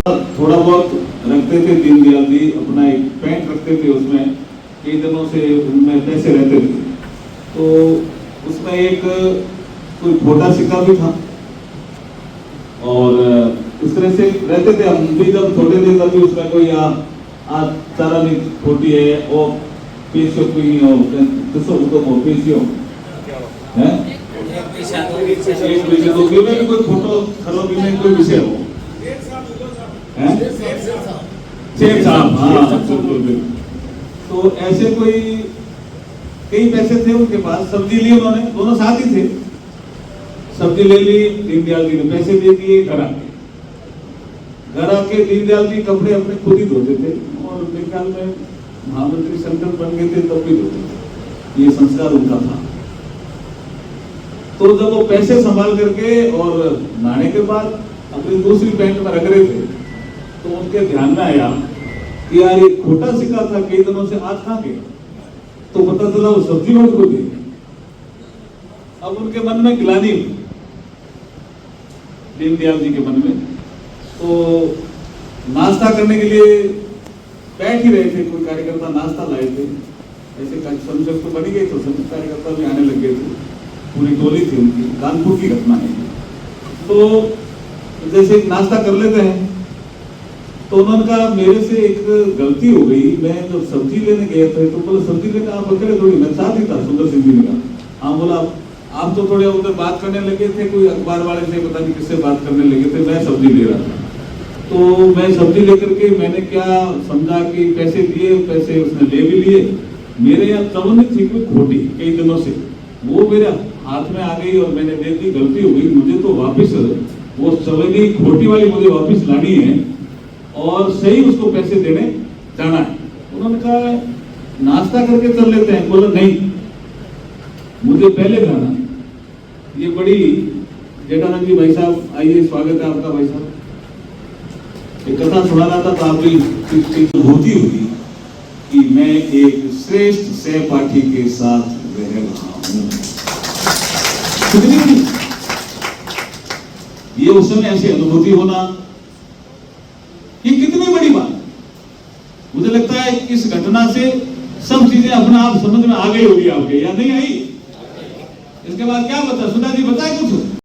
थोड़ा बहुत रखते थे। दीनदयाल जी अपना एक पैंट रखते थे, उसमें कई दिनों से उनमें पैसे रहते थे, तो उसमें एक कोई छोटा सिक्का भी था और इस तरह से रहते थे। हम भी जब छोटे थे तब भी उसमें कोई आज चारा नहीं छोटी है और पेशियो कोई नहीं हो तो पेशियो है एक विषय तो क्यों नहीं कोई फोटो खरो भी नहीं कोई विषय हो शेख साहब। हाँ तो ऐसे कोई कई पैसे थे उनके पास, सब्जी ली उन्होंने, दोनों साथ ही थे। सब्जी ले ली, दीनदयाल जी ने पैसे दे दिए। घर आके दीनदयाल जी कपड़े अपने खुद ही धोते थे और मेरे ख्याल में महामंत्री संकट बन गए थे तब भी धोते थे, ये संस्कार उनका था। तो जब वो पैसे संभाल करके और नहाने के बाद अपनी दूसरी पैंट में रख रहे थे तो उनके ध्यान में आया कि यार ये खोटा सिक्का था, कई दिनों से आज कहां गया, तो पता चला वो सब्जी वाले को दे। अब उनके मन में ग्लानि हुई, दीनदयाल जी के मन में। तो नाश्ता करने के लिए बैठ ही रहे थे, कोई कार्यकर्ता नाश्ता लाए थे, ऐसे संसद तो बनी गई तो सभी कार्यकर्ता भी आने लग गए थे, पूरी टोली थी उनकी। कानपुर की घटना है। तो जैसे नाश्ता कर लेते हैं तो उन्होंने कहा मेरे से एक गलती हो गई, मैं जब सब्जी लेने गए थे तो बोला सब्जी लेने आप अकेले थोड़ी, मैं साथ ही था। सुंदर सिंह जी ने कहा हाँ। बोला आप तो थोड़े उधर बात करने लगे थे, कोई अखबार वाले से पता नहीं किससे बात करने लगे थे, मैं सब्जी ले रहा था। तो मैं सब्जी लेकर के मैंने क्या समझा कि पैसे दिए, पैसे उसने ले भी लिए। मेरे यहाँ चवन्नी थी कोई खोटी कई दिनों से, वो मेरे हाथ में आ गई और मैंने देख ली गलती हो गई, मुझे तो वापिस वो चवन्नी खोटी वाली मुझे वापिस लानी है और सही उसको पैसे देने जाना है। उन्होंने कहा नाश्ता करके चल लेते हैं। बोला नहीं, मुझे पहले जाना। ये बड़ी जेठालाल जी भाई साहब आइए, स्वागत है आपका भाई साहब। एक कथा सुना रहा था तो आप भी होती हुई कि मैं एक श्रेष्ठ सहपाठी के साथ रह रहा हूं। ये उस समय ऐसी अनुभूति होना ये कितनी बड़ी बात। मुझे लगता है इस घटना से सब चीजें अपना आप समझ में आ गई होगी आपके, या नहीं आई? इसके बाद क्या बता, सुधा जी बताए कुछ?